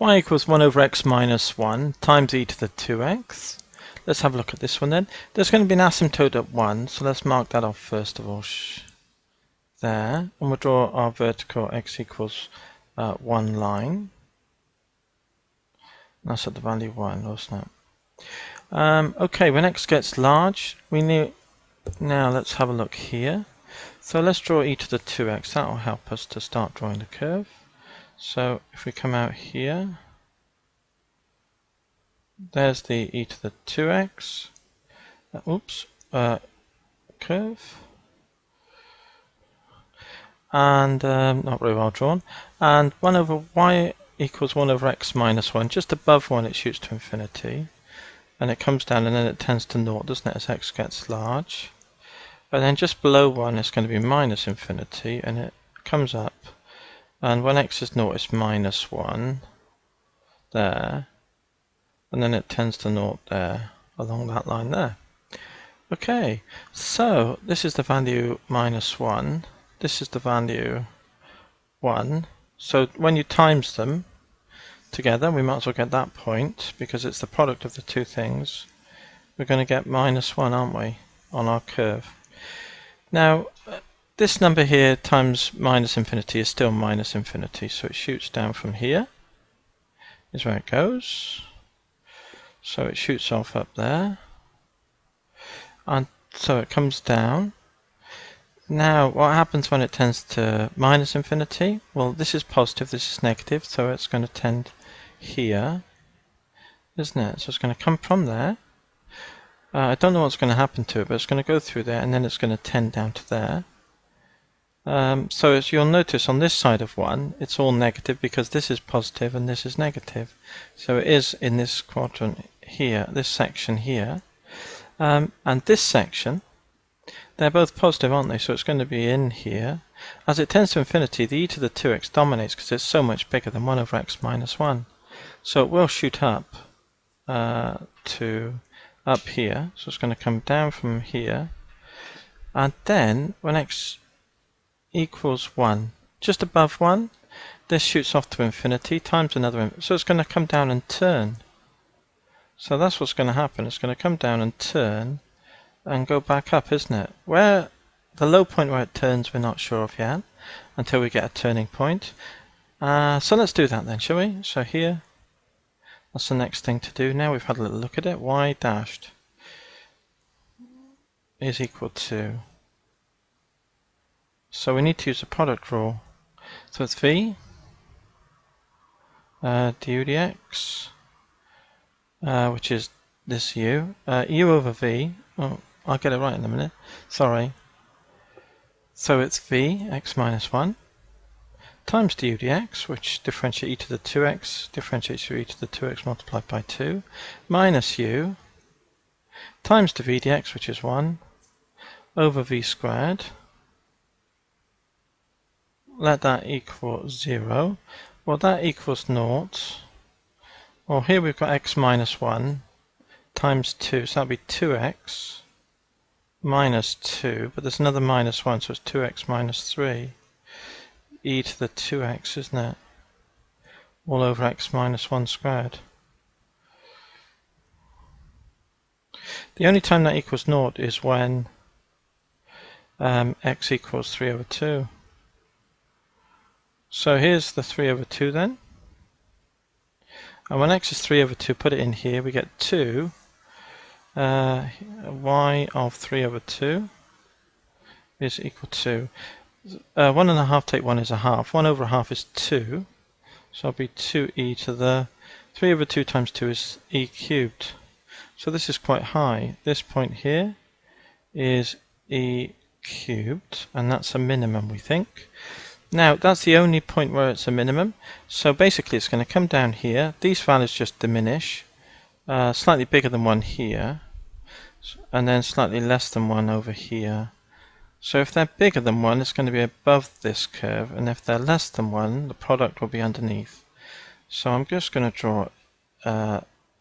y equals 1 over x minus 1 times e to the 2x. Let's have a look at this one then. There's going to be an asymptote at 1, so let's mark that off first of all. There. And we'll draw our vertical x equals 1 line. That's at the value 1, wasn't it? Okay, when x gets large, we need... Now let's have a look here. So let's draw e to the 2x. That will help us to start drawing the curve. So if we come out here, there's the e to the 2x. Curve. And not very well drawn. And 1 over y equals 1 over x minus 1. Just above 1 it shoots to infinity. And it comes down and then it tends to 0, doesn't it, as x gets large. And then just below 1 it's going to be minus infinity, and it comes up. And when x is 0 it's minus 1 there. And then it tends to 0 there, along that line there. Okay, so this is the value minus 1. This is the value 1. So when you times them together, we might as well get that point, because it's the product of the two things. We're going to get minus 1, aren't we, on our curve. Now, this number here times minus infinity is still minus infinity, so it shoots down from here, is where it goes. So it shoots off up there, and so it comes down. Now, what happens when it tends to minus infinity? Well, this is positive, this is negative, so it's going to tend here, isn't it? So it's going to come from there. I don't know what's going to happen to it, but it's going to go through there, and then it's going to tend down to there. So as you'll notice on this side of 1, it's all negative because this is positive and this is negative. So it is in this quadrant here, this section here. And this section, they're both positive, aren't they? So it's going to be in here. As it tends to infinity, the e to the 2x dominates because it's so much bigger than 1 over x minus 1. So it will shoot up to up here. So it's going to come down from here. And then when x equals 1, just above 1, this shoots off to infinity times another. So it's going to come down and turn. So that's what's going to happen. It's going to come down and turn and go back up, isn't it? Where the low point where it turns, we're not sure of yet until we get a turning point. So let's do that then, shall we? So here, that's the next thing to do. Now we've had a little look at it. Y dashed is equal to, so we need to use the product rule. So it's v du dx, which is this u, u over v. Oh, I'll get it right in a minute. Sorry. So it's v x minus 1 times du dx, which differentiate e to the 2x, differentiates through e to the 2x multiplied by 2, minus u times dv dx, which is 1, over v squared. Let that equal 0. Well, that equals 0. Well, here we've got x minus 1 times 2, so that'll be 2x minus 2, but there's another minus 1, so it's 2x minus 3. E to the 2x, isn't it? All over x minus 1 squared. The only time that equals 0 is when x equals 3 over 2. So here's the 3 over 2 then. And when x is 3 over 2, put it in here, we get 2. Y of 3 over 2 is equal to 1.5 take 1 is a half. 1 over a half is 2. So it'll be 2e to the 3 over 2 times 2 is e cubed. So this is quite high. This point here is e cubed, and that's a minimum, we think. Now that's the only point where it's a minimum. So basically it's going to come down here. These values just diminish. Slightly bigger than 1 here, and then slightly less than 1 over here. So if they're bigger than 1, it's going to be above this curve, and if they're less than 1, the product will be underneath. So I'm just going to draw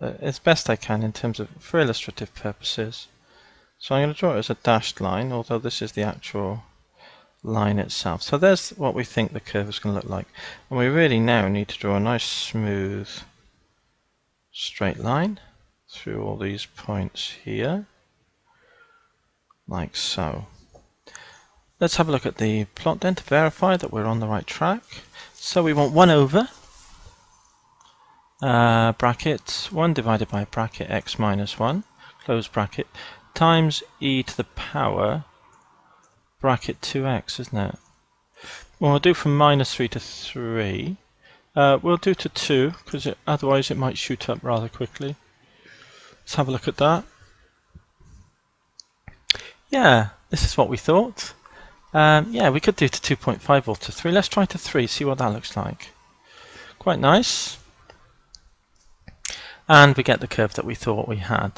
as best I can in terms of, for illustrative purposes. So I'm going to draw it as a dashed line, although this is the actual line itself. So there's what we think the curve is going to look like. And we really now need to draw a nice smooth straight line through all these points here, like so. Let's have a look at the plot then to verify that we're on the right track. So we want 1 over bracket 1 divided by bracket x minus 1, close bracket, times e to the power bracket 2x, isn't it? Well, we'll do from minus 3 to 3. We'll do to 2, because otherwise it might shoot up rather quickly. Let's have a look at that. Yeah, this is what we thought. Yeah, we could do to 2.5 or to 3. Let's try to 3, see what that looks like. Quite nice. And we get the curve that we thought we had.